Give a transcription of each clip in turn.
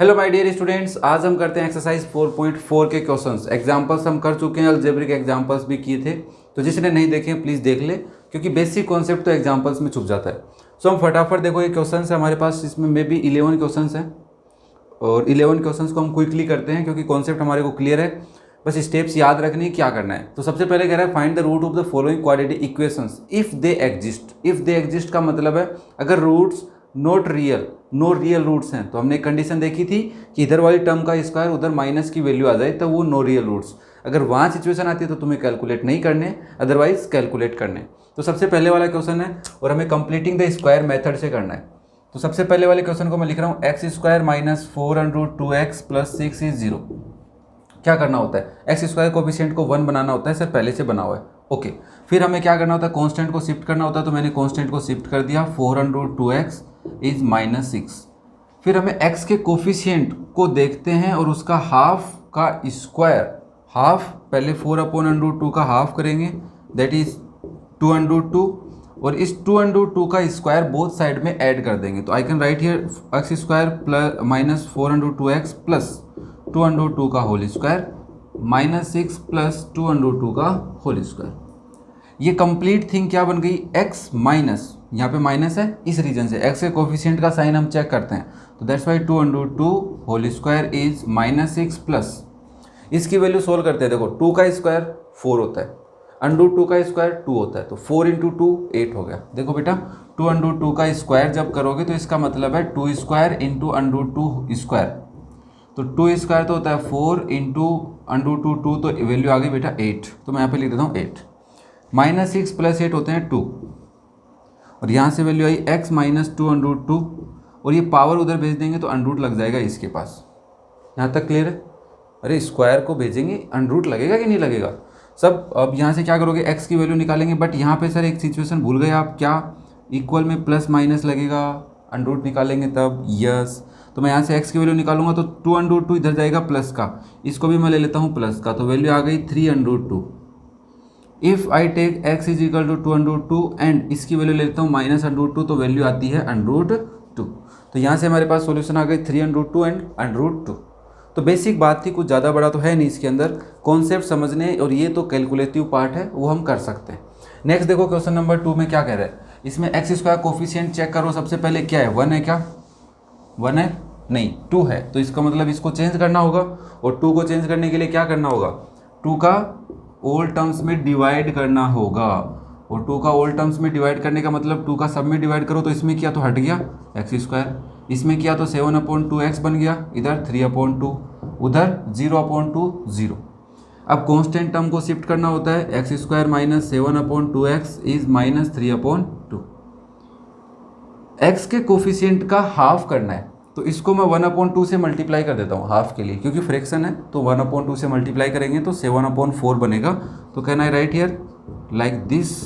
Hello my dear students, आज हम करते हैं एक्सरसाइज 4.4 के क्वेश्चंस। एग्जांपल्स हम कर चुके हैं, अलजेब्रिक एग्जांपल्स भी किए थे, तो जिसने नहीं देखे प्लीज़ देख ले, क्योंकि बेसिक कॉन्सेप्ट तो एग्जांपल्स में छुप जाता है। सो हम फटाफट देखो, ये क्वेश्चन है हमारे पास, इसमें मे बी 11 क्वेश्चन हैं और 11 क्वेश्चन को हम क्विकली करते हैं क्योंकि कॉन्सेप्ट हमारे को क्लियर है। बस स्टेप्स याद रखनी, क्या करना है। तो सबसे पहले कह रहा है find the root of the following quadratic equations if they exist. If they exist का मतलब है अगर roots not real, no real roots हैं, तो हमने एक कंडीशन देखी थी कि इधर वाली टर्म का स्क्वायर उधर माइनस की वैल्यू आ जाए तो वो नो रियल रूट्स। अगर वहाँ सिचुएशन आती है तो तुम्हें कैलकुलेट नहीं करने, अदरवाइज कैलकुलेट करने। तो सबसे पहले वाला क्वेश्चन है और हमें कंप्लीटिंग द स्क्वायर मेथड से करना है। तो सबसे पहले वाले क्वेश्चन को मैं लिख रहा हूँ x square minus 4√2x plus 6 is 0। क्या करना होता है, एक्स स्क्वायर कोफिशिएंट को 1 बनाना होता है, सर पहले से बना हुआ है। ओके, फिर हमें क्या करना होता है, कांस्टेंट को शिफ्ट करना होता है। तो मैंने कांस्टेंट को शिफ्ट कर दिया, 4√2x इज -6। फिर हमें x के कोफिशिएंट को देखते हैं और उसका हाफ का स्क्वायर, हाफ पहले 4/√2 का हाफ करेंगे, दैट इज 2√2, और इस 2√2 का स्क्वायर बोथ साइड में ऐड कर देंगे। तो I can write here x square plus minus 4√2x plus 2√2 का होल स्क्वायर -6 प्लस 2√2 का होल स्क्वायर। ये कंप्लीट थिंग क्या बन गई, x माइनस, यहाँ पे माइनस है इस रीजन से, x के कोफिशिएंट का साइन हम चेक करते हैं, तो that's why 2√2 whole square is -6 plus, इसकी वैल्यू सोल्व करते हैं। देखो 2 का स्क्वायर 4 होता है, √2 का स्क्वायर 2 होता है, तो 4 × 2 8 हो गया। देखो बेटा 2√2 का स्क्वायर जब करोगे तो इसका मतलब है 2 स्क्वायर इंटू √2 स्क्वायर, तो 2 स्क्वायर तो होता है 4 इंटू √2 2, तो वैल्यू आ गई बेटा 8। तो मैं यहाँ पे लिख देता हूँ 8, -6 प्लस 8 होते हैं 2, और यहाँ से वैल्यू आई x माइनस 2√2, और ये पावर उधर भेज देंगे तो अंडरूट लग जाएगा इसके पास। यहाँ तक क्लियर है? अरे स्क्वायर को भेजेंगे अंडरूट लगेगा कि नहीं लगेगा सब। अब यहाँ से क्या करोगे, x की वैल्यू निकालेंगे, बट यहाँ पे सर एक सिचुएशन भूल गए आप, क्या इक्वल में प्लस माइनस लगेगा, अंडरूट निकालेंगे तब, यस। तो मैं यहाँ से x की वैल्यू निकालूंगा तो 2√2 इधर जाएगा प्लस का, इसको भी मैं ले लेता हूँ प्लस का, तो वैल्यू आ गई 3√2। If I take x is equal to 2√2 and इसकी वैल्यू ले लेता हूँ -√2, तो वैल्यू आती है √2। तो यहाँ से हमारे पास सॉल्यूशन आ गई 3√2 एंड √2। तो बेसिक बात थी, कुछ ज़्यादा बड़ा तो है नहीं इसके अंदर, कॉन्सेप्ट समझने और ये तो कैलकुलेटिव पार्ट है वो हम कर सकते हैं। नेक्स्ट देखो क्वेश्चन नंबर 2 में क्या कह रहा है, इसमें एक्स स्क्वायर कोफिशिएंट चेक करो। सबसे पहले क्या है, 1 है क्या, 1 है नहीं 2 है, तो इसका मतलब इसको चेंज करना होगा, और 2 को चेंज करने के लिए क्या करना होगा, 2 का ओल टर्म्स में डिवाइड करना होगा, और 2 का ओल टर्म्स में डिवाइड करने का मतलब 2 का सब में डिवाइड करो, तो इसमें किया तो हट गया एक्स स्क्वायर, इसमें किया तो 7/2x बन गया, इधर 3/2, उधर 0/2 0। अब कांस्टेंट टर्म को शिफ्ट करना होता है, x square minus 7/2x is -3/2। X के कोफिशिएंट का हाफ करना है, तो इसको मैं 1/2 से मल्टीप्लाई कर देता हूँ हाफ के लिए, क्योंकि फ्रैक्शन है, तो 1/2 से मल्टीप्लाई करेंगे तो 7/4 बनेगा। तो can I write here like this,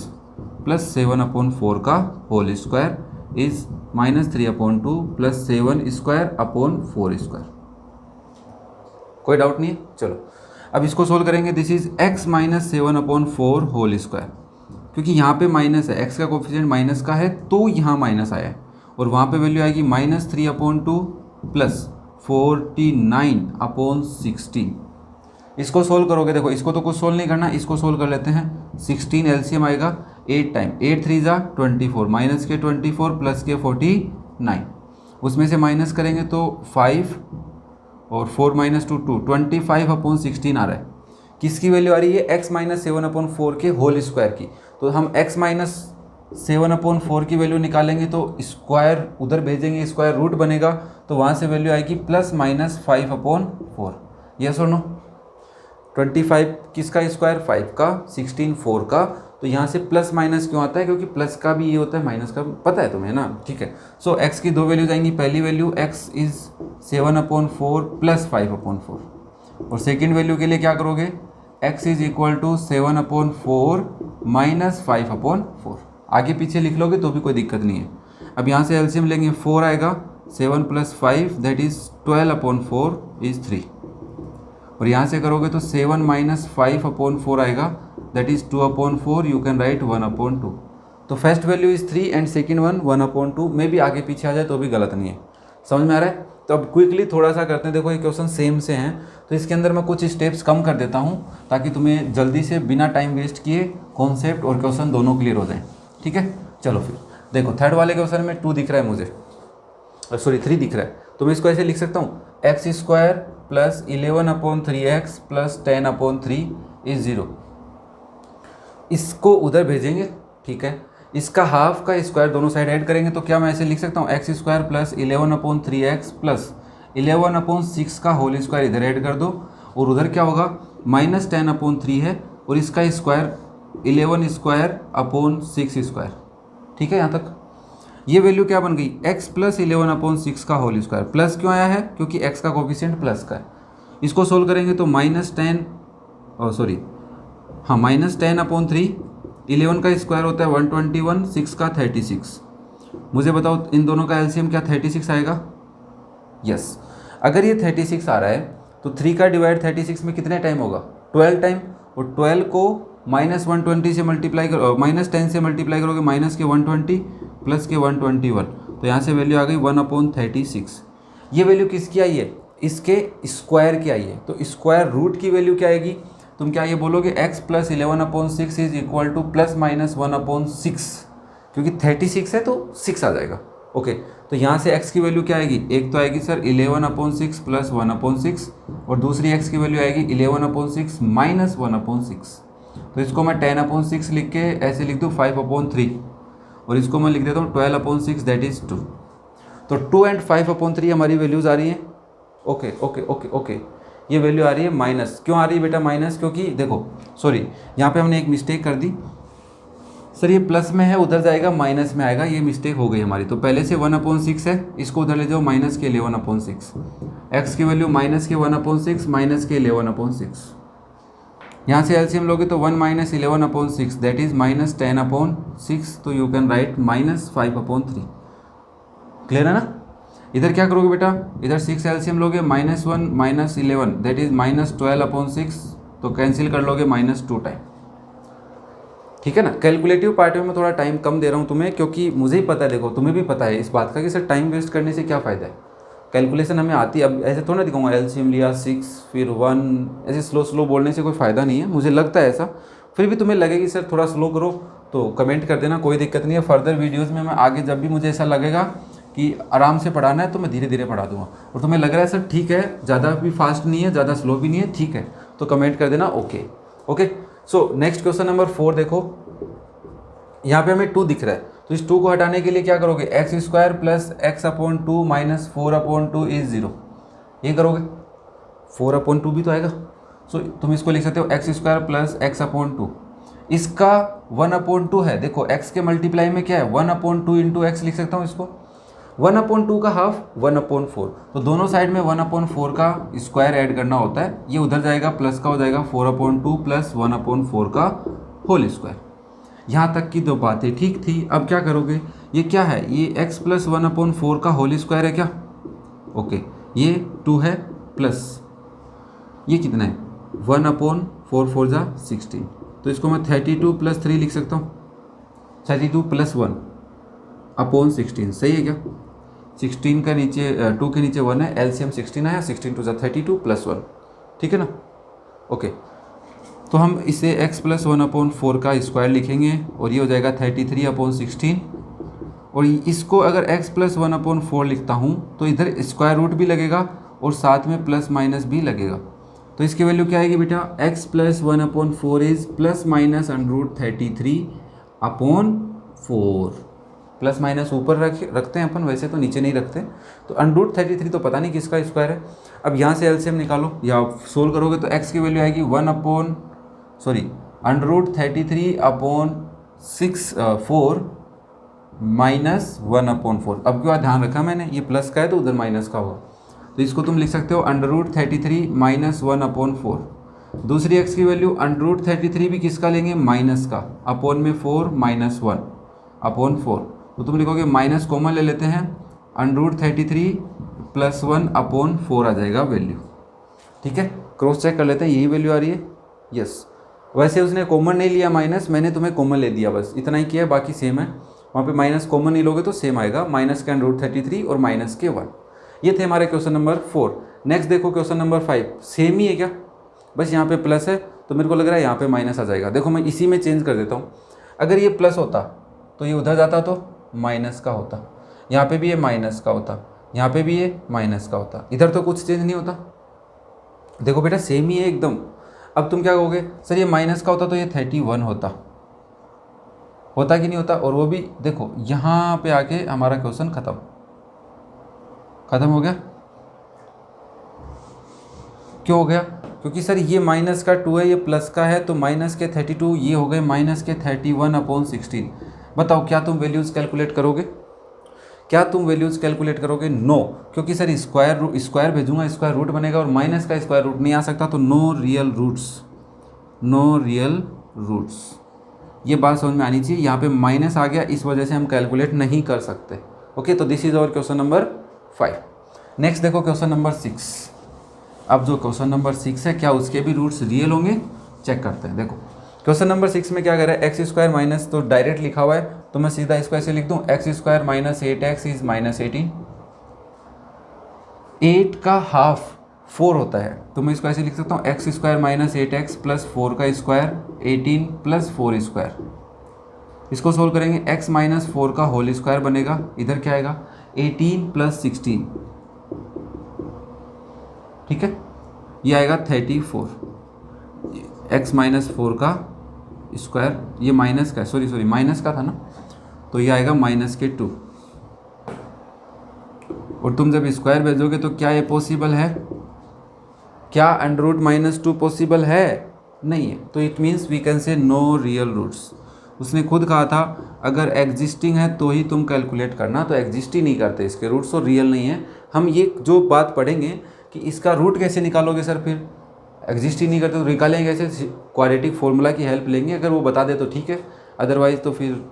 plus 7/4 का whole square is -3/2 plus 7 square upon 4 square. कोई डाउट नहीं है? चलो अब इसको सोल्व करेंगे। This is x minus 7/4 whole square, क्योंकि यहाँ पे माइनस है, x का कोफिशिएंट माइनस का है तो यहाँ माइनस आया है, और वहाँ पे वैल्यू आएगी -3/2 प्लस 49/16। इसको सोल्व करोगे, देखो इसको तो कुछ सोल्व नहीं करना, इसको सोल्व कर लेते हैं। 16 एलसीएम आएगा 8 टाइम, 8 3 जा 24, माइनस के 24 प्लस के 49, उसमें से माइनस करेंगे तो 5 और 4 - 2 2, 25/16 आ रहा है। किसकी वैल्यू आ रही है, x माइनस 7/4 के होल स्क्वायर की। तो हम x माइनस 7/4 की वैल्यू निकालेंगे तो स्क्वायर उधर भेजेंगे, स्क्वायर रूट बनेगा, तो वहाँ से वैल्यू आएगी +-5/4। यस और नो? 25 किसका स्क्वायर, 5 का, 16 4 का, तो यहाँ से प्लस माइनस क्यों आता है, क्योंकि प्लस का भी ये होता है माइनस का, पता है तुम्हें ना, ठीक है। सो x की 2 वैल्यूज आएंगी, पहली वैल्यू x इज 7/4 प्लस 5/4, और सेकेंड वैल्यू के लिए क्या करोगे, x is equal to 7/4 minus 5/4, आगे पीछे लिख लोगे तो भी कोई दिक्कत नहीं है। अब यहाँ से एलसीएम लेंगे, 4 आएगा, 7 + 5 दैट इज 12/4 इज 3, और यहाँ से करोगे तो 7 - 5/4 आएगा, that is 2/4, you can write 1/2। तो first value is 3 and second one 1/2, में भी आगे पीछे आ जाए तो भी गलत नहीं है। समझ में आ रहा है? तो अब क्विकली थोड़ा सा करते हैं। देखो ये क्वेश्चन सेम से हैं, तो इसके अंदर मैं कुछ स्टेप्स कम कर देता हूँ ताकि तुम्हें जल्दी से बिना टाइम वेस्ट किए कॉन्सेप्ट और क्वेश्चन दोनों क्लियर हो जाएं। ठीक है, चलो फिर देखो थर्ड वाले क्वेश्चन में 2 दिख रहा है मुझे, सॉरी 3 दिख रहा है, तो मैं इसको ऐसे लिख सकता हूँ x square plus 11/3x plus 10/3 is 0। इसको उधर भेजेंगे, ठीक है, इसका हाफ का स्क्वायर दोनों साइड ऐड करेंगे, तो क्या मैं ऐसे लिख सकता हूँ x square plus 11/3x plus 11/6 का होल स्क्वायर इधर ऐड कर दो, और उधर क्या होगा -10/3 है, और इसका स्क्वायर 11 स्क्वायर अपॉन 6 स्क्वायर। ठीक है, यहाँ तक ये वैल्यू क्या बन गई x प्लस 11/6 का होल स्क्वायर। प्लस क्यों आया है, क्योंकि x का कोफिशिएंट प्लस का है। इसको सोल्व करेंगे तो -10 -10/3, 11 का स्क्वायर होता है 121, 6 का 36। मुझे बताओ इन दोनों का एलसीएम क्या 36 आएगा? यस। अगर ये 36 आ रहा है तो 3 का डिवाइड 36 में कितने टाइम होगा? 12 टाइम, और 12 को -120 से मल्टीप्लाई करो, -10 से मल्टीप्लाई करोगे, माइनस के 120 प्लस के 121, तो यहाँ से वैल्यू आ गई 1/36। ये वैल्यू किसकी आई है? इसके स्क्वायर की आई है। तो स्क्वायर रूट की वैल्यू क्या आएगी? तुम क्या ये बोलोगे x plus 11/6 is equal two plus minus 1/6, क्योंकि 36 है तो 6 आ जाएगा। ओके, तो यहाँ से x की वैल्यू क्या आएगी? एक तो आएगी सर 11/6 प्लस 1/6, और दूसरी x की वैल्यू आएगी 11/6 माइनस 1/6। तो इसको मैं 10/6 लिख के ऐसे लिख दूँ 5/3, और इसको मैं लिख देता हूँ 12/6 दैट इज़ 2। तो 2 एंड 5/3 हमारी वैल्यूज़ आ रही हैं। ओके ओके ओके ओके, ये वैल्यू आ रही है माइनस। क्यों आ रही है बेटा माइनस? क्योंकि देखो सॉरी, यहाँ पे हमने एक मिस्टेक कर दी सर, ये प्लस में है उधर जाएगा माइनस में आएगा, ये मिस्टेक हो गई हमारी। तो पहले से 1/6 है, इसको उधर ले जाओ माइनस के 11/6, एक्स की वैल्यू माइनस के 1/6 माइनस के 11/6। यहाँ से एलसीएम लोगे तो 1 माइनस 11/6 दैट इज माइनस 10/6, तो you can write minus 5/3। Clear है ना? इधर क्या करोगे बेटा? इधर 6 एलसीएम लोगे, -1 माइनस 11 दैट इज माइनस 12/6, तो कैंसिल कर लोगे -2 टाइम। ठीक है ना? कैलकुलेटिव पार्ट में मैं थोड़ा टाइम कम दे रहा हूँ तुम्हें, क्योंकि मुझे ही पता है, देखो तुम्हें भी पता है इस बात का कि सर टाइम वेस्ट करने से क्या फ़ायदा है। कैलकुलेशन हमें आती है, अब ऐसे थोड़ा ना दिखाऊंगा एलसीएम लिया 6 फिर 1, ऐसे स्लो बोलने से कोई फ़ायदा नहीं है, मुझे लगता है ऐसा। फिर भी तुम्हें लगेगी सर थोड़ा स्लो करो तो कमेंट कर देना, कोई दिक्कत नहीं है। फर्दर वीडियोज़ में मैं आगे जब भी मुझे ऐसा लगेगा कि आराम से पढ़ाना है तो मैं धीरे धीरे पढ़ा दूंगा, और तुम्हें लग रहा है सर ठीक है ज़्यादा भी फास्ट नहीं है ज़्यादा स्लो भी नहीं है, ठीक है, तो कमेंट कर देना okay okay. So next question number 4 देखो, यहाँ पे हमें 2 दिख रहा है, तो इस 2 को हटाने के लिए क्या करोगे? X square plus x/2 minus 4/2 is 0, ये करोगे 4/2 भी तो आएगा। सो तुम इसको लिख सकते हो एक्स स्क्वायर प्लस x/2, इसका 1/2 है। देखो x के मल्टीप्लाई में क्या है 1/2 इंटू एक्स लिख सकता हूँ इसको, 1/2 का हाफ 1/4, तो दोनों साइड में 1/4 का स्क्वायर ऐड करना होता है, ये उधर जाएगा प्लस का हो जाएगा 4/2 प्लस 1/4 का होल स्क्वायर। यहाँ तक की 2 बातें ठीक थी। अब क्या करोगे? ये क्या है? ये x प्लस 1/4 का होल स्क्वायर है क्या? ओके, ये 2 है प्लस ये कितना है 1/4 4 जा 16, तो इसको मैं 32 प्लस 3 लिख सकता हूँ, 32 प्लस 1/16, सही है क्या? 16 का नीचे 2 के नीचे 1 है, एलसीएम 16 आया, 16 2 32 प्लस 1, ठीक है ना? ओके, तो हम इसे x प्लस 1/4 का स्क्वायर लिखेंगे, और ये हो जाएगा 33/16, और इसको अगर x प्लस 1/4 लिखता हूँ तो इधर स्क्वायर रूट भी लगेगा और साथ में प्लस माइनस भी लगेगा, तो इसकी वैल्यू क्या आएगी बेटा? x plus 1/4 is plus minus √33/4, plus minus ऊपर रखते हैं अपन, वैसे तो नीचे नहीं रखते, तो √33 तो पता नहीं किसका स्क्वायर है। अब यहाँ से एलसीएम निकालो या सोल्व करोगे तो x की वैल्यू आएगी √33/4 माइनस 1/4। अब क्या ध्यान रखा मैंने, ये प्लस का है तो उधर माइनस का होगा, तो इसको तुम लिख सकते हो √33 माइनस 1/4। दूसरी x की वैल्यू √33 भी किसका लेंगे? माइनस का, अपॉन में 4 माइनस 1/4, तो तुम लिखोगे माइनस कॉमन ले लेते हैं, √33 प्लस 1/4 आ जाएगा वैल्यू, ठीक है? क्रॉस चेक कर लेते हैं, यही वैल्यू आ रही है, यस। वैसे उसने कॉमन नहीं लिया माइनस, मैंने तुम्हें कॉमन ले दिया, बस इतना ही किया, बाकी सेम है। वहाँ पे माइनस कॉमन नहीं लोगे तो सेम आएगा, माइनस के √33 और माइनस के 1। ये थे हमारे क्वेश्चन नंबर 4। नेक्स्ट देखो क्वेश्चन नंबर 5, सेम ही है क्या, बस यहाँ पे प्लस है तो मेरे को लग रहा है यहाँ पे माइनस आ जाएगा। देखो मैं इसी में चेंज कर देता हूँ, अगर ये प्लस होता तो ये उधर जाता तो माइनस का होता, यहाँ पे भी ये माइनस का होता, यहाँ पे भी ये माइनस का होता, इधर तो कुछ चेंज नहीं होता। देखो बेटा सेम ही है एकदम। अब तुम क्या कहोगे, सर ये माइनस का होता तो ये 31 होता कि नहीं होता, और वो भी देखो यहाँ पे आके हमारा क्वेश्चन खत्म हो गया। क्यों हो गया, क्योंकि सर ये माइनस का 2 है, ये प्लस का है, तो माइनस के 32 ये हो गए माइनस के 31/16। बताओ क्या तुम वैल्यूज़ कैलकुलेट करोगे, क्या तुम वैल्यूज़ कैलकुलेट करोगे? नो, क्योंकि सर स्क्वायर भेजूंगा, स्क्वायर रूट बनेगा और माइनस का स्क्वायर रूट नहीं आ सकता, तो नो रियल रूट्स। ये बात समझ में आनी चाहिए। यहाँ पे माइनस आ गया, इस वजह से हम कैलकुलेट नहीं कर सकते। ओके, तो this is our question number 5। Next देखो क्वेश्चन नंबर 6। अब जो क्वेश्चन नंबर 6 है, क्या उसके भी रूट्स रियल होंगे, चेक करते हैं। देखो क्वेश्चन नंबर 6 में क्या कर रहा है, एक्स स्क्वायर माइनस, तो डायरेक्ट लिखा हुआ है तो मैं सीधा इसको ऐसे लिख दूँ, x square minus 8x is minus 18। 8 का हाफ 4 होता है, तो मैं इसको ऐसे लिख सकता हूँ, x square minus 8x plus 4 का स्क्वायर 18 प्लस 4 स्क्वायर। इसको सोल्व करेंगे, x माइनस 4 का होल स्क्वायर बनेगा, इधर क्या आएगा 18 प्लस 16, ठीक है, ये आएगा 34। x माइनस 4 का स्क्वायर, ये माइनस का, सॉरी माइनस का था ना, तो ये आएगा माइनस के 2। और तुम जब स्क्वायर भेजोगे तो क्या ये पॉसिबल है, क्या अंडर रूट माइनस 2 पॉसिबल है? नहीं है, तो it means we can say no real roots. उसने खुद कहा था अगर एग्जिस्टिंग है तो ही तुम कैलकुलेट करना, तो एग्जिस्ट ही नहीं करते इसके रूट्स, तो रियल नहीं है। हम ये जो बात पढ़ेंगे कि इसका रूट कैसे निकालोगे सर, फिर एग्जिस्ट ही नहीं करते तो निकालेंगे कैसे? क्वाड्रेटिक फॉर्मूला की हेल्प लेंगे, अगर वो बता दे तो ठीक है, अदरवाइज तो फिर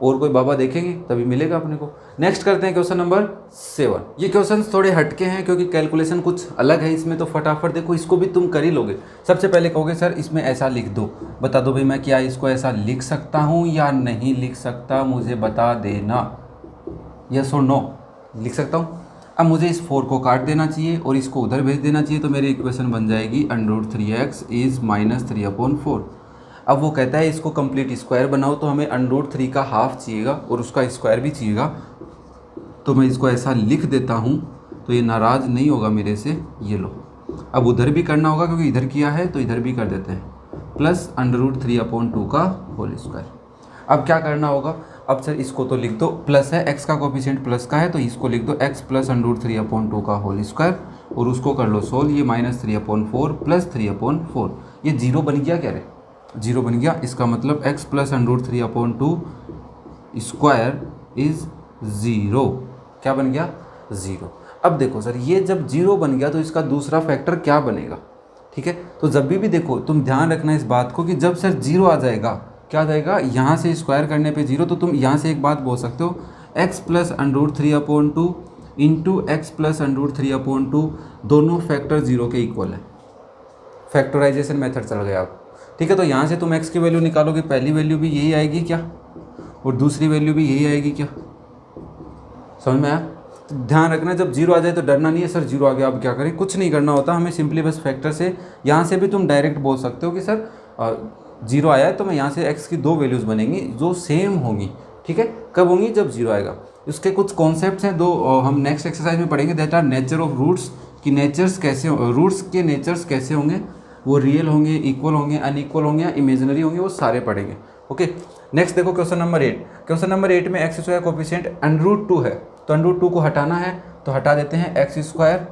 और कोई बाबा देखेंगे तभी मिलेगा अपने को। नेक्स्ट करते हैं क्वेश्चन नंबर 7। ये क्वेश्चंस थोड़े हटके हैं क्योंकि कैलकुलेशन कुछ अलग है इसमें, तो फटाफट देखो, इसको भी तुम कर ही लोगे। सबसे पहले कहोगे सर इसमें ऐसा लिख दो, बता दो भाई मैं क्या इसको ऐसा लिख सकता हूँ या नहीं लिख सकता, मुझे बता देना, यस और नो। लिख सकता हूँ। अब मुझे इस 4 को काट देना चाहिए और इसको उधर भेज देना चाहिए, तो मेरी इक्वेशन बन जाएगी √3x इज़ माइनस 3/4। अब वो कहता है इसको कंप्लीट स्क्वायर बनाओ, तो हमें √3 का हाफ चाहिएगा और उसका स्क्वायर भी चाहिएगा, तो मैं इसको ऐसा लिख देता हूँ, तो ये नाराज़ नहीं होगा मेरे से। ये लो, अब उधर भी करना होगा क्योंकि इधर किया है, तो इधर भी कर देते हैं, प्लस √3/2 का होल स्क्वायर। अब क्या करना होगा, अब सर इसको तो लिख दो, प्लस है, x का कोफिशिएंट प्लस का है, तो इसको लिख दो x प्लस √3/2 का होल स्क्वायर, और उसको कर लो सोल्व, ये माइनस 3/4 प्लस 3/4, ये 0 बन गया क्या रे, 0 बन गया। इसका मतलब x प्लस √3/2 स्क्वायर इज 0, क्या बन गया 0। अब देखो सर ये जब 0 बन गया तो इसका दूसरा फैक्टर क्या बनेगा, ठीक है। तो जब भी देखो तुम ध्यान रखना इस बात को कि जब सर 0 आ जाएगा, क्या आ जाएगा, यहाँ से स्क्वायर करने पे 0, तो तुम यहाँ से एक बात बोल सकते हो, x plus √3/2 into x plus √3/2, दोनों फैक्टर 0 के इक्वल है। फैक्टराइजेशन मेथड चल गया अब, ठीक है। तो यहाँ से तुम x की वैल्यू निकालोगे, पहली वैल्यू भी यही आएगी क्या, और दूसरी वैल्यू भी यही आएगी क्या, समझ में आया। तो ध्यान रखना जब 0 आ जाए तो डरना नहीं है, सर 0 आ गया अब क्या करें, कुछ नहीं करना होता हमें, सिंपली बस फैक्टर से, यहाँ से भी तुम डायरेक्ट बोल सकते हो कि सर 0 आया है तो मैं यहाँ से x की 2 वैल्यूज़ बनेंगी जो सेम होंगी, ठीक है। कब होंगी, जब 0 आएगा। उसके कुछ कॉन्सेप्ट्स हैं, दो हम नेक्स्ट एक्सरसाइज में पढ़ेंगे, that are nature of roots, कि नेचर्स कैसे, रूट्स के नेचर्स कैसे होंगे, वो रियल होंगे, इक्वल होंगे, अनइक्वल होंगे या इमेजिनरी होंगे, वो सारे पढ़ेंगे। ओके, नेक्स्ट देखो क्वेश्चन नंबर 8। क्वेश्चन नंबर 8 में एक्स स्क्वायर कोफिशिएंट √2 है, तो √2 को हटाना है, तो हटा देते हैं, x square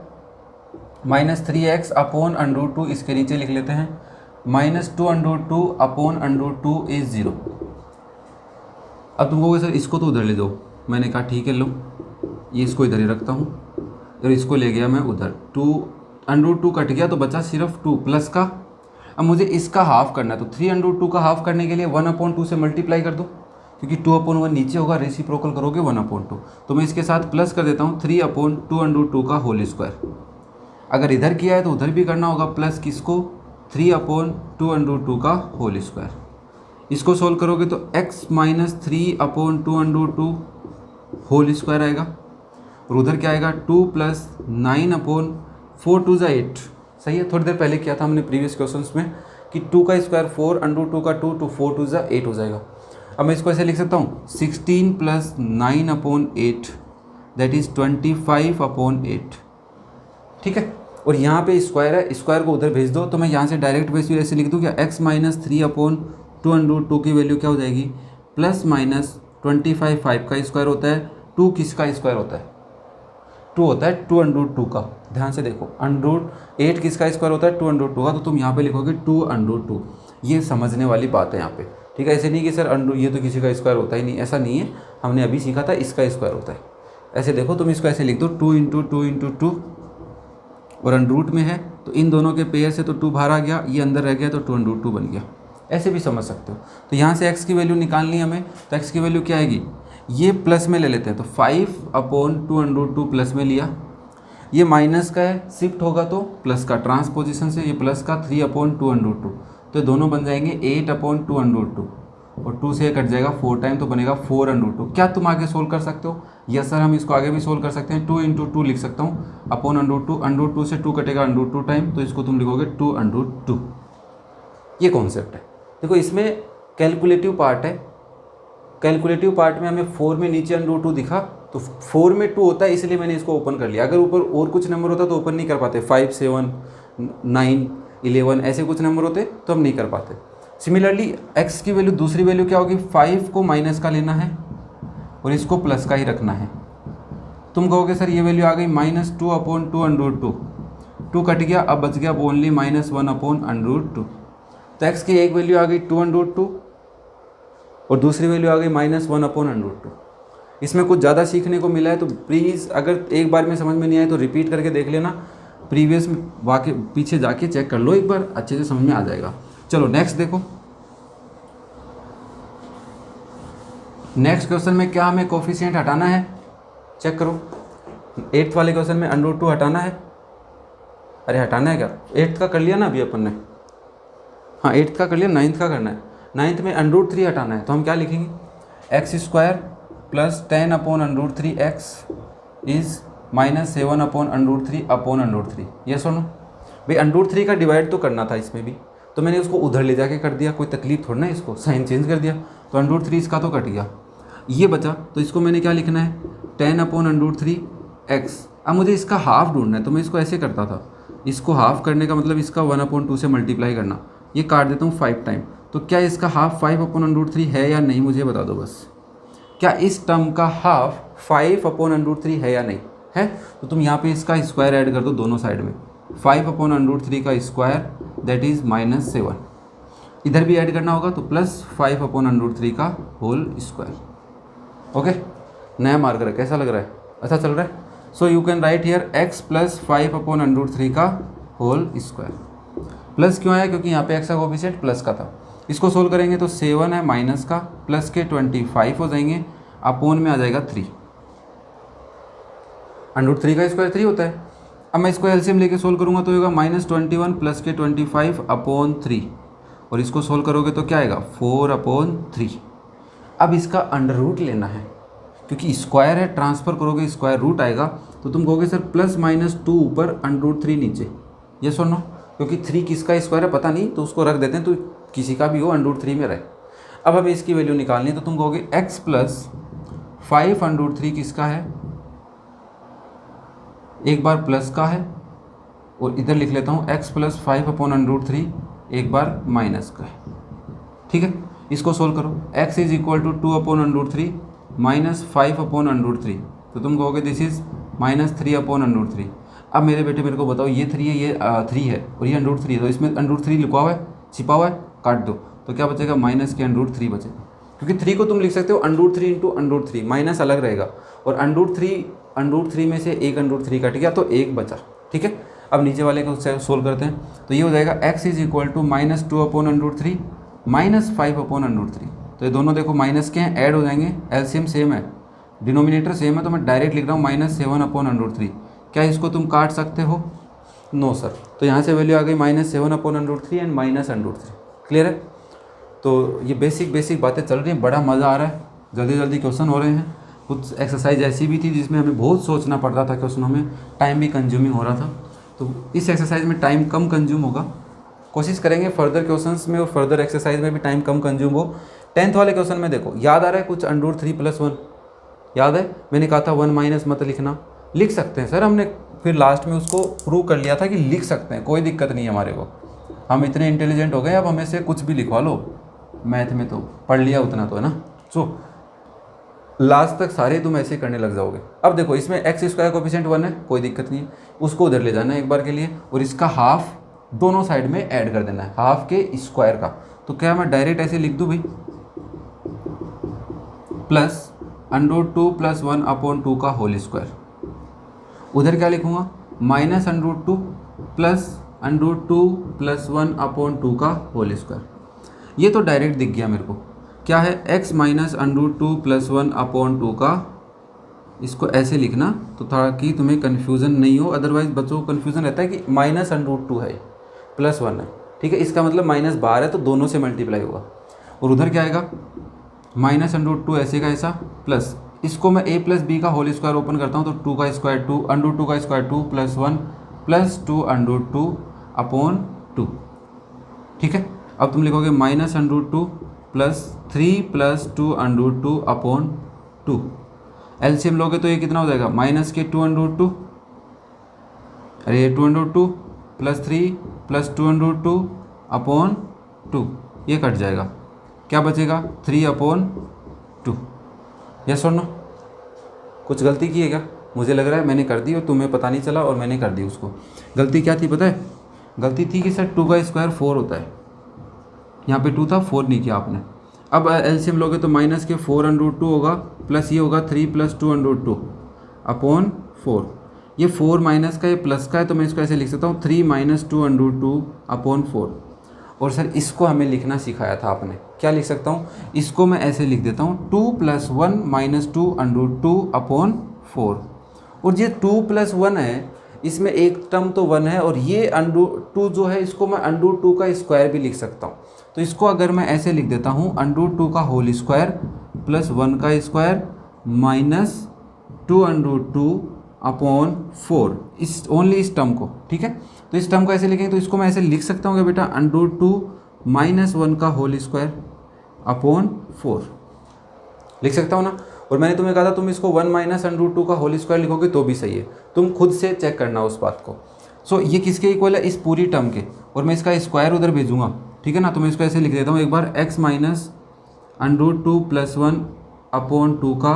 minus 3x upon √2, इसके नीचे लिख लेते हैं माइनस 2 अपॉन √2 इज 0। अब तुम कहोगे सर इसको तो उधर ले जाओ, मैंने कहा ठीक है लो, ये इसको इधर ही रखता हूँ, और इसको ले गया मैं उधर, √2 कट गया तो बचा सिर्फ 2 प्लस का। अब मुझे इसका हाफ करना है, तो 3 √2 का हाफ करने के लिए 1/2 से मल्टीप्लाई कर दो, क्योंकि 2/1 नीचे होगा, रेसिप्रोकल करोगे 1/2, तो मैं इसके साथ प्लस कर देता हूँ 3/2 का होल स्क्वायर। अगर इधर किया है तो उधर भी करना होगा, प्लस किसको, 3/2 का होल स्क्वायर। इसको सोल्व करोगे तो x माइनस 3/2 होल स्क्वायर आएगा, और उधर क्या आएगा 2 प्लस 9/4 2 ज़ा 8। सही है, थोड़ी देर पहले किया था हमने प्रीवियस क्वेश्चंस में कि 2 का स्क्वायर 4, √2 का 2 तो 4 2 ज़ा 8 हो जाएगा। अब मैं इसको ऐसे लिख सकता हूँ 16 प्लस 9/8 दैट इज़ 25/8। ठीक है, और यहाँ पे स्क्वायर है, स्क्वायर को उधर भेज दो तो मैं यहाँ से डायरेक्ट बेस ऐसे लिख दूँ क्या, x माइनस 3/2 की वैल्यू क्या हो जाएगी, प्लस माइनस 25 5 का स्क्वायर होता है, 2 किसका स्क्वायर होता है, 2 होता है 2√2 का। ध्यान से देखो, √8 किसका स्क्वायर होता है, 2√2 का, तो तुम यहाँ पे लिखोगे 2√2। ये समझने वाली बात है यहाँ पे। ठीक है, ऐसे नहीं कि सर ये तो किसी का स्क्वायर होता ही नहीं, ऐसा नहीं है, हमने अभी सीखा था इसका स्क्वायर होता है। ऐसे देखो, तुम इसको ऐसे लिख दो 2 × 2 × 2 और अंडर में है तो इन दोनों के पेयर से तो 2 बाहर आ गया, ये अंदर रह गया तो 2√2 बन गया। ऐसे भी समझ सकते हो। तो यहाँ से x की वैल्यू निकालनी है हमें, तो x की वैल्यू क्या आएगी, ये प्लस में ले लेते हैं तो 5/2 प्लस में लिया, ये माइनस का है, शिफ्ट होगा तो प्लस का, ट्रांसपोजिशन से ये प्लस का 3/2, तो दोनों बन जाएंगे 8/2 और 2 से ये कट जाएगा 4 टाइम तो बनेगा 4√2। क्या तुम आगे सोल्व कर सकते हो, यस सर हम इसको आगे भी सोल्व कर सकते हैं। 2 × 2 लिख सकता हूँ अपॉन √2 से 2 कटेगा √2 टाइम, तो इसको तुम लिखोगे 2√2। ये कॉन्सेप्ट है। देखो इसमें कैलकुलेटिव पार्ट है, कैलकुलेटिव पार्ट में हमें 4 में नीचे √2 दिखा तो 4 में 2 होता है, इसलिए मैंने इसको ओपन कर लिया। अगर ऊपर और कुछ नंबर होता तो ओपन नहीं कर पाते, 5 7 9 11 ऐसे कुछ नंबर होते तो हम नहीं कर पाते। सिमिलरली x की वैल्यू, दूसरी वैल्यू क्या होगी, 5 को माइनस का लेना है और इसको प्लस का ही रखना है। तुम कहोगे सर ये वैल्यू आ गई -2/2 2 कट गया, अब बच गया ओनली -1/√2। तो x की एक वैल्यू आ गई 2/2 और दूसरी वैल्यू आ गई -1/√2। इसमें कुछ ज़्यादा सीखने को मिला है, तो प्लीज़ अगर एक बार में समझ में नहीं आए तो रिपीट करके देख लेना, प्रीवियस वाकई पीछे जाके चेक कर लो एक बार, अच्छे से समझ में आ जाएगा। चलो नेक्स्ट देखो, नेक्स्ट क्वेश्चन में क्या हमें कोफिशिएंट हटाना है, चेक करो। 8th वाले क्वेश्चन में √2 हटाना है, अरे हटाना है क्या, 8th का कर लिया ना अभी अपन ने, हाँ 8th का कर लिया, 9th का करना है। 9th में √3 हटाना है, तो हम क्या लिखेंगे, x² प्लस 10/√3x इज़ -7/√3/√3। ये सुनो भाई, √3 का डिवाइड तो करना था इसमें भी, तो मैंने उसको उधर ले जाके कर दिया, कोई तकलीफ थोड़ा ना, इसको साइन चेंज कर दिया, तो √3 इसका तो कट गया, ये बचा, तो इसको मैंने क्या लिखना है 10/√3x। अब मुझे इसका हाफ ढूंढना है, तो मैं इसको ऐसे करता था, इसको हाफ करने का मतलब इसका 1/2 से मल्टीप्लाई करना, ये काट देता हूँ 5 टाइम। तो क्या इसका हाफ 5/√3 है या नहीं, मुझे बता दो बस, क्या इस टर्म का हाफ 5/√3 है या नहीं है। तो तुम यहाँ पे इसका स्क्वायर ऐड कर दो दोनों साइड में, 5/√3 का स्क्वायर दैट इज़ -7, इधर भी ऐड करना होगा तो प्लस 5/√3 का होल स्क्वायर। ओके, नया मार्कर है, कैसा लग रहा है, अच्छा चल रहा है। So you can write here x plus 5/√3 का होल स्क्वायर। प्लस क्यों आया, क्योंकि यहाँ पे x का कोफिशिएंट प्लस का था। इसको सोल्व करेंगे तो 7 है माइनस का, प्लस के 25 हो जाएंगे, अपोन में आ जाएगा 3। √3 का स्क्वायर 3 होता है। अब मैं इसको एलसीएम लेके सोल्व करूँगा तो होगा -21 प्लस के 25/3, और इसको सोल्व करोगे तो क्या आएगा 4/3। अब इसका अंडर लेना है, क्योंकि स्क्वायर है, ट्रांसफ़र करोगे स्क्वायर रूट आएगा, तो तुम कहोगे सर +-2 ऊपर √3 नीचे, ये सुनो, क्योंकि 3 किसका स्क्वायर है पता नहीं, तो उसको रख देते हैं, तो किसी का भी हो √3 में रहे। अब हमें इसकी वैल्यू निकालनी है, तो तुम कहोगे x प्लस 5/√3 किसका है, एक बार प्लस का है, और इधर लिख लेता हूँ x प्लस 5/√3 एक बार माइनस का है। ठीक है, इसको सोल्व करो, x is equal to 2/√3 minus 5/√3, तो तुम कहोगे दिस इज -3/√3। अब मेरे बेटे मेरे को बताओ, ये 3 है, ये 3 है और ये √3 है, तो इसमें √3 लिखा हुआ है, छिपा हुआ है, काट दो, तो क्या बचेगा माइनस के √3 बचेगा, क्योंकि 3 को तुम लिख सकते हो √3 × √3, माइनस अलग रहेगा, और √3 में से एक √3 कट गया तो एक बचा। ठीक है, अब नीचे वाले को सोल्व करते हैं, तो ये हो जाएगा x is equal to -2/√3 minus 5/√3। तो ये दोनों देखो माइनस के हैं, ऐड हो जाएंगे, एलसीएम सेम है, डिनोमिनेटर सेम है, तो मैं डायरेक्ट लिख रहा हूँ -7/√3। क्या इसको तुम काट सकते हो, नो सर, तो यहाँ से वैल्यू आ गई -7/√3 एंड -√3। क्लियर है। तो ये बेसिक बातें चल रही हैं, बड़ा मज़ा आ रहा है, जल्दी जल्दी क्वेश्चन हो रहे हैं। कुछ एक्सरसाइज ऐसी भी थी जिसमें हमें बहुत सोचना पड़ता था क्वेश्चनों में, टाइम भी कंज्यूमिंग हो रहा था। तो इस एक्सरसाइज में टाइम कम कंज्यूम होगा, कोशिश करेंगे फर्दर क्वेश्चंस में और फर्दर एक्सरसाइज में भी टाइम कम कंज्यूम हो। 10th वाले क्वेश्चन में देखो, याद आ रहा है कुछ √3+1, याद है मैंने कहा था 1 माइनस मत लिखना, लिख सकते हैं सर, हमने फिर लास्ट में उसको प्रूव कर लिया था कि लिख सकते हैं, कोई दिक्कत नहीं है हमारे को, हम इतने इंटेलिजेंट हो गए अब हमें से कुछ भी लिखवा लो, मैथ में तो पढ़ लिया उतना तो है ना। सो लास्ट तक सारे तुम ऐसे करने लग जाओगे। अब देखो इसमें x² कोएफिशिएंट 1 है, कोई दिक्कत नहीं है, उसको उधर ले जाना है एक बार के लिए, और इसका हाफ दोनों साइड में ऐड कर देना है, हाफ के स्क्वायर का। तो क्या मैं डायरेक्ट ऐसे लिख दूँ भाई, प्लस √2+1/2 का होल स्क्वायर, उधर क्या लिखूँगा माइनस √2 प्लस √2+1/2 का होल स्क्वायर। ये तो डायरेक्ट दिख गया मेरे को, क्या है x माइनस √2+1/2 का, इसको ऐसे लिखना तो ताकि तुम्हें कन्फ्यूज़न नहीं हो, अदरवाइज बच्चों को कन्फ्यूज़न रहता है कि माइनस √2 है +1 है, ठीक है, इसका मतलब माइनस बाहर है तो दोनों से मल्टीप्लाई होगा, और उधर क्या आएगा माइनस √2 ऐसे का ऐसा, प्लस इसको मैं a + b का होल स्क्वायर ओपन करता हूँ तो 2 का स्क्वायर 2 √2 का स्क्वायर 2 + 1 + 2/2 ठीक है। अब तुम लिखोगे माइनस √2 प्लस 3 + 2/2 एलसीएम लोगे तो ये कितना हो जाएगा, माइनस के 2/2, अरे ये 2/2 प्लस 3 + 2/2 ये कट जाएगा, क्या बचेगा 3/2। यस और नो, कुछ गलती की है क्या, मुझे लग रहा है मैंने कर दी और तुम्हें पता नहीं चला और मैंने कर दी उसको। गलती क्या थी पता है, गलती थी कि सर 2 का स्क्वायर 4 होता है, यहाँ पे 2 था 4 नहीं किया आपने। अब एलसीएम लोगे तो माइनस के 4/2 होगा, प्लस ये होगा 3 + 2/2 ये 4 माइनस का ये प्लस का है तो मैं इसको ऐसे लिख सकता हूँ 3 - 2/2 और सर इसको हमें लिखना सिखाया था आपने, क्या लिख सकता हूँ, इसको मैं ऐसे लिख देता हूँ 2 + 1 - 2/2 और ये 2 + 1 है, इसमें एक टर्म तो 1 है और ये √2 जो है इसको मैं √2 का स्क्वायर भी लिख सकता हूँ। तो इसको अगर मैं ऐसे लिख देता हूँ √2 का होल स्क्वायर प्लस 1 का स्क्वायर माइनस 2/2/4, इस ओनली इस टर्म को, ठीक है। तो इस टर्म को ऐसे लिखेंगे तो इसको मैं ऐसे लिख सकता हूँ कि बेटा √2 - 1 का होल स्क्वायर अपॉन 4 लिख सकता हूँ ना। और मैंने तुम्हें कहा था तुम इसको 1 - √2 का होल स्क्वायर लिखोगे तो भी सही है, तुम खुद से चेक करना उस बात को। सो ये किसके इक्वल है, इस पूरी टर्म के, और मैं इसका स्क्वायर उधर भेजूंगा, ठीक है ना। तो मैं इसको ऐसे लिख देता हूँ एक बार x - √2 + 1/2 का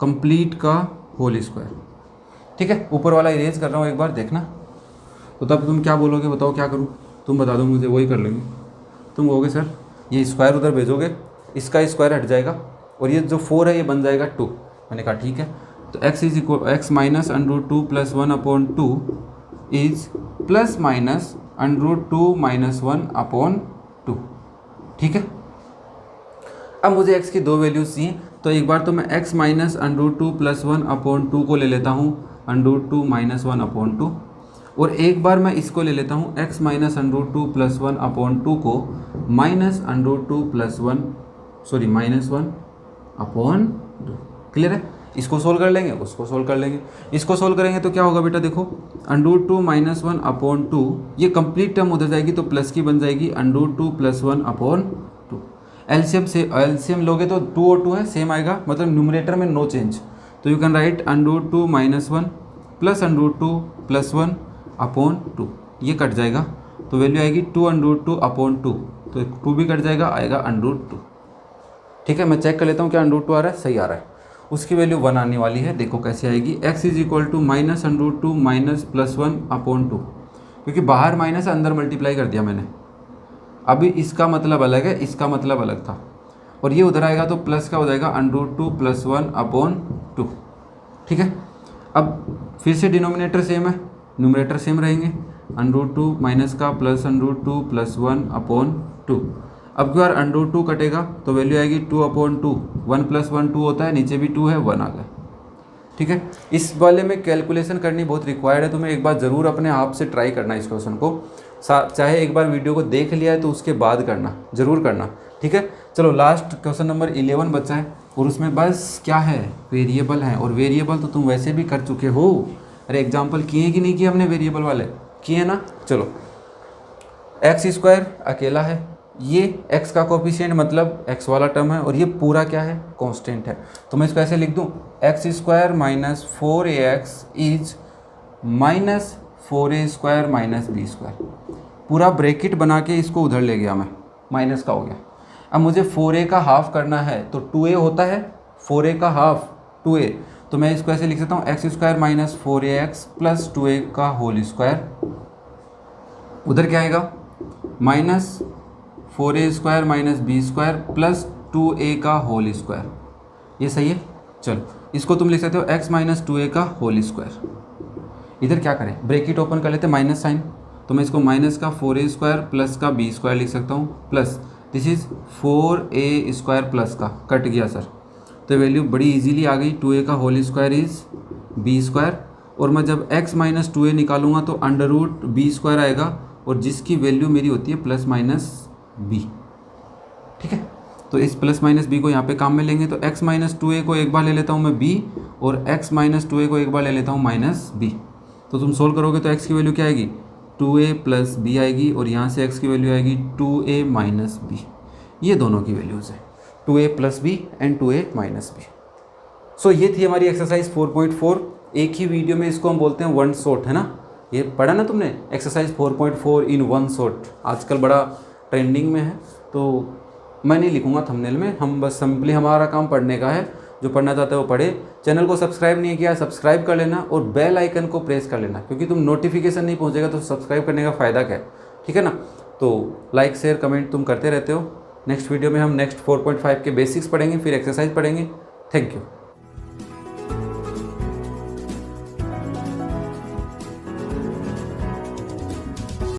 कंप्लीट का होल स्क्वायर, ठीक है। ऊपर वाला इरेज कर रहा हूँ एक बार देखना, तो तब तुम क्या बोलोगे, बताओ क्या करूँ, तुम बता दो मुझे, वही कर लेंगे। तुम कहोगे सर ये स्क्वायर उधर भेजोगे, इसका स्क्वायर हट जाएगा और ये जो 4 है ये बन जाएगा 2। मैंने कहा ठीक है, तो x - √2 + 1/2 इज प्लस माइनस √2 - 1/2, ठीक है। अब मुझे x की 2 वैल्यूज चाहिए, तो एक बार तो मैं x - √2 + 1/2 को ले लेता हूँ √2 - 1/2, और एक बार मैं इसको ले लेता हूँ x - √2 + 1/2 को -√2 + 1/2। क्लियर है, इसको सोल्व कर लेंगे, उसको सोल्व कर लेंगे, इसको सोल्व करेंगे तो क्या होगा बेटा, देखो √2 - 1/2 ये कंप्लीट टर्म उधर जाएगी तो प्लस की बन जाएगी √2 + 1/2। एलसीएम लोगे तो 2 और 2 है सेम आएगा, मतलब न्यूमरेटर में नो चेंज, तो यू कैन राइट √2 - 1 प्लस √2 + 1/2, ये कट जाएगा तो वैल्यू आएगी 2/2/2, तो 2 भी कट जाएगा, आएगा √2, ठीक है। मैं चेक कर लेता हूँ क्या √2 आ रहा है, सही आ रहा है, उसकी वैल्यू 1 आने वाली है। देखो कैसे आएगी, x = -√2 - +1/2, क्योंकि बाहर माइनस अंदर मल्टीप्लाई कर दिया मैंने, अभी इसका मतलब अलग है, इसका मतलब अलग था, और ये उधर आएगा तो प्लस का हो जाएगा √2 + 1/2, ठीक है। अब फिर से डिनोमिनेटर सेम है, न्यूमरेटर सेम रहेंगे, √2 माइनस का प्लस √2 + 1/2। अब की बार √2 कटेगा तो वैल्यू आएगी 2/2, 1 + 1 2 होता है, नीचे भी 2 है, 1 आ गया, ठीक है। इस वाले में कैलकुलेशन करनी बहुत रिक्वायर्ड है, तुम्हें एक बार ज़रूर अपने आप से ट्राई करना इस क्वेश्चन को, चाहे एक बार वीडियो को देख लिया है तो उसके बाद करना, ज़रूर करना, ठीक है। चलो लास्ट क्वेश्चन नंबर 11 बचा है, और उसमें बस क्या है, वेरिएबल है, और वेरिएबल तो तुम वैसे भी कर चुके हो। अरे एग्जाम्पल किए कि नहीं किए हमने, वेरिएबल वाले किए ना। चलो एक्स स्क्वायर अकेला है, ये x का कोफिशिएंट मतलब x वाला टर्म है, और ये पूरा क्या है, कांस्टेंट है। तो मैं इसको ऐसे लिख दूँ, x square minus 4ax is minus 4a² minus b²। पूरा ब्रैकेट बना के इसको उधर ले गया मैं, माइनस का हो गया। अब मुझे 4a का हाफ करना है तो 2a होता है, 4a का हाफ 2a, तो मैं इसको ऐसे लिख सकता हूँ x square minus 4ax plus 2a का होल स्क्वायर। उधर क्या आएगा, minus 4a² minus b² plus 2a का होल स्क्वायर। ये सही है। चलो इसको तुम लिख सकते हो x माइनस 2a का होल स्क्वायर। इधर क्या करें, ब्रैकेट ओपन कर लेते हैं, माइनस साइन, तो मैं इसको माइनस का 4a² प्लस का b² लिख सकता हूँ, plus this is 4a² plus का, कट गया सर, तो वैल्यू बड़ी इजीली आ गई, 2a का होल स्क्वायर इज़ b²। और मैं जब x माइनस 2a निकालूंगा तो अंडर रूट b² आएगा, और जिसकी वैल्यू मेरी होती है प्लस माइनस b। ठीक है, तो इस प्लस माइनस b को यहाँ पे काम में लेंगे, तो x माइनस 2a को एक बार ले लेता हूँ मैं b, और x माइनस 2a को एक बार ले लेता हूँ माइनस b। तो तुम सोल्व करोगे तो x की वैल्यू क्या आएगी, 2a प्लस b आएगी, और यहाँ से x की वैल्यू आएगी 2a माइनस b। ये दोनों की वैल्यूज़ है, 2a plus b and 2a minus b। सो ये थी हमारी एक्सरसाइज 4.4। एक ही वीडियो में इसको हम बोलते हैं वन शॉट, है ना। ये पढ़ा ना तुमने, एक्सरसाइज 4.4 इन वन शॉट, आजकल बड़ा ट्रेंडिंग में है। तो मैं नहीं लिखूंगा थंबनेल में, हम बस सिंपली हमारा काम पढ़ने का है, जो पढ़ना चाहते हो पढ़े। चैनल को सब्सक्राइब नहीं किया, सब्सक्राइब कर लेना, और बेल आइकन को प्रेस कर लेना, क्योंकि तुम नोटिफिकेशन नहीं पहुंचेगा तो सब्सक्राइब करने का फ़ायदा क्या है, ठीक है ना। तो लाइक शेयर कमेंट तुम करते रहते हो। नेक्स्ट वीडियो में हम नेक्स्ट 4.5 के बेसिक्स पढ़ेंगे, फिर एक्सरसाइज पढ़ेंगे। Thank you.